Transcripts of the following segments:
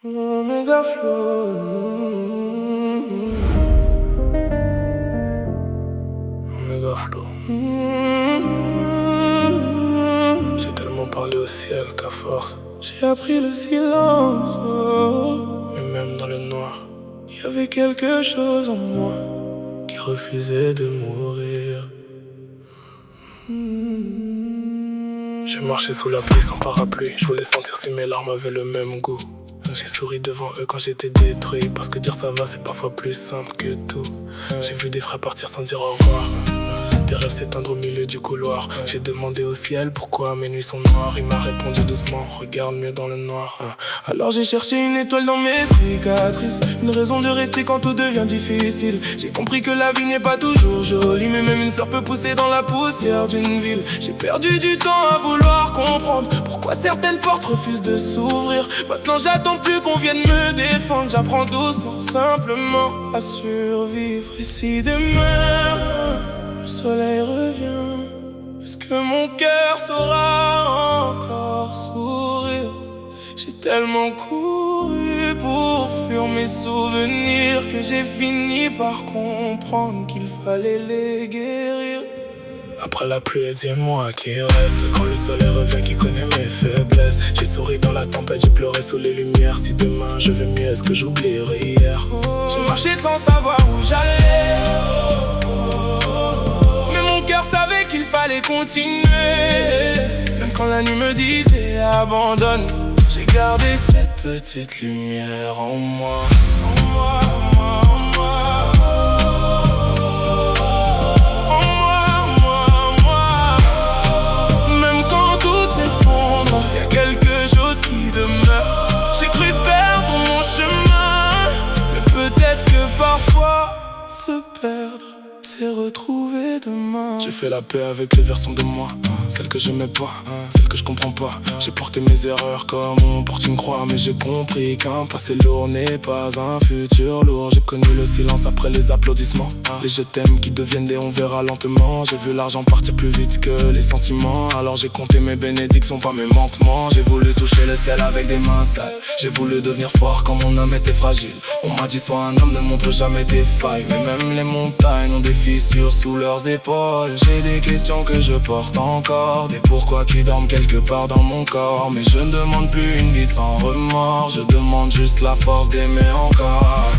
Omega Flow. Omega Flow. J'ai tellement parlé au ciel qu'à force, j'ai appris le silence. Mais même dans le noir, il y avait quelque chose en moi qui refusait de mourir. J'ai marché sous la pluie sans parapluie. Je voulais sentir si mes larmes avaient le même goût. J'ai souri devant eux quand j'étais détruit, parce que dire ça va c'est parfois plus simple que tout. J'ai vu des frères partir sans dire au revoir, des rêves s'éteindre au milieu du couloir. J'ai demandé au ciel pourquoi mes nuits sont noires. Il m'a répondu doucement, regarde mieux dans le noir. Alors j'ai cherché une étoile dans mes cicatrices, une raison de rester quand tout devient difficile. J'ai compris que la vie n'est pas toujours jolie, mais même une fleur peut pousser dans la poussière d'une ville. J'ai perdu du temps à vouloir comprendre pourquoi certaines portes refusent de s'ouvrir. Maintenant j'attends plus qu'on vienne me défendre. J'apprends doucement, simplement à survivre. Et si demain le soleil revient, est-ce que mon cœur saura encore sourire? J'ai tellement couru pour fuir mes souvenirs que j'ai fini par comprendre qu'il fallait les guérir. Après la pluie, dis-moi qui reste quand le soleil revient, qui connaît mes faiblesses. J'ai souri dans la tempête, j'ai pleuré sous les lumières. Si demain je vais mieux, est-ce que j'oublierai hier? J'ai marché sans savoir où j'allais, mais mon cœur savait qu'il fallait continuer. Même quand la nuit me disait abandonne, j'ai gardé cette petite lumière en moi. En moi, en moi, en moi. Se perdre, c'est retrouver demain. J'ai fait la paix avec les versions de moi, celles que j'aimais pas, celles que je comprends pas. J'ai porté mes erreurs comme on porte une croix, mais j'ai compris qu'un passé lourd n'est pas un futur lourd. J'ai connu le silence après les applaudissements, les je t'aime qui deviennent des on verra lentement. J'ai vu l'argent partir plus vite que les sentiments, alors j'ai compté mes bénédictions, pas mes manquements. J'ai voulu toucher le ciel avec des mains sales, j'ai voulu devenir fort quand mon âme était fragile. On m'a dit sois un homme, ne montre jamais tes failles, mais même les montagnes ont des fissures sous leurs épaules. J'ai des questions que je porte encore, des pourquoi qui dorment quelque part dans mon corps. Mais je ne demande plus une vie sans remords, je demande juste la force d'aimer encore.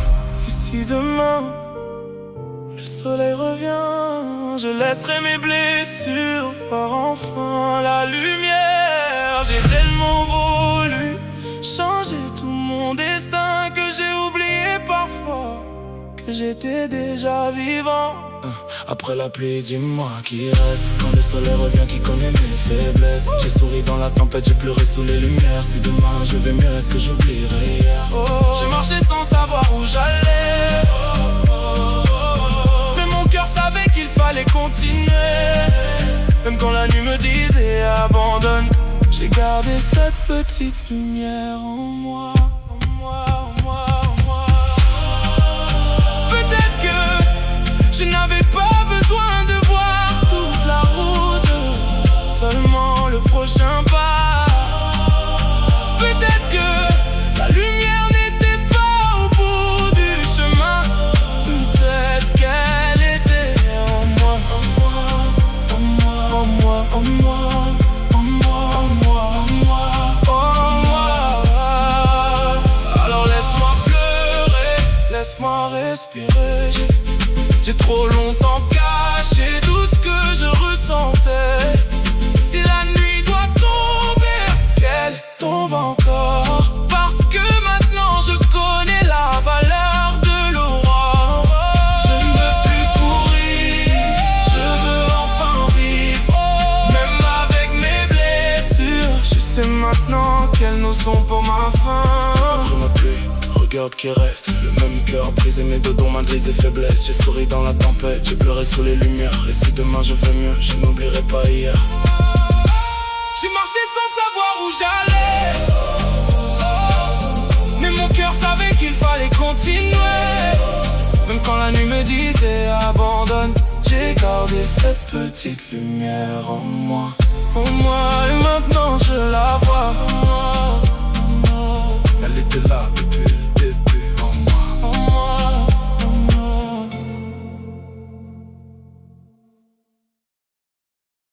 Et si demain le soleil revient, je laisserai mes blessures voir enfin la lumière. J'ai tellement voulu changer tout mon destin que j'ai oublié parfois que j'étais déjà vivant. Après la pluie, dis-moi qui reste quand le soleil revient, qui connaît mes faiblesses. J'ai souri dans la tempête, j'ai pleuré sous les lumières. Si demain je vais mieux, est-ce que j'oublierai hier? J'ai marché sans savoir où j'allais, mais mon cœur savait qu'il fallait continuer. Même quand la nuit me disait abandonne, j'ai gardé cette petite lumière en moi. En moi, en moi, en moi. Peut-être que je n'avais pas besoin de voir toute la route, seulement le prochain pas. Peut-être que la lumière n'était pas au bout du chemin, peut-être qu'elle était en moi. En moi, en moi, en moi, en moi, en moi, en moi, en moi. Alors laisse-moi pleurer, laisse-moi respirer. J'ai trop longtemps caché tout ce que je ressentais. Si la nuit doit tomber, qu'elle tombe encore. Parce que maintenant je connais la valeur de l'aurore. Je ne veux plus courir, je veux enfin vivre. Même avec mes blessures, je sais maintenant qu'elles nous sont pour ma fin. Regarde qui reste, le même cœur brisé, mes deux dons malgré ses faiblesses. J'ai souri dans la tempête, j'ai pleuré sous les lumières. Et si demain je vais mieux, je n'oublierai pas hier. J'ai marché sans savoir où j'allais, mais mon cœur savait qu'il fallait continuer. Même quand la nuit me disait abandonne, j'ai gardé cette petite lumière en moi. En moi, et maintenant je la vois en moi.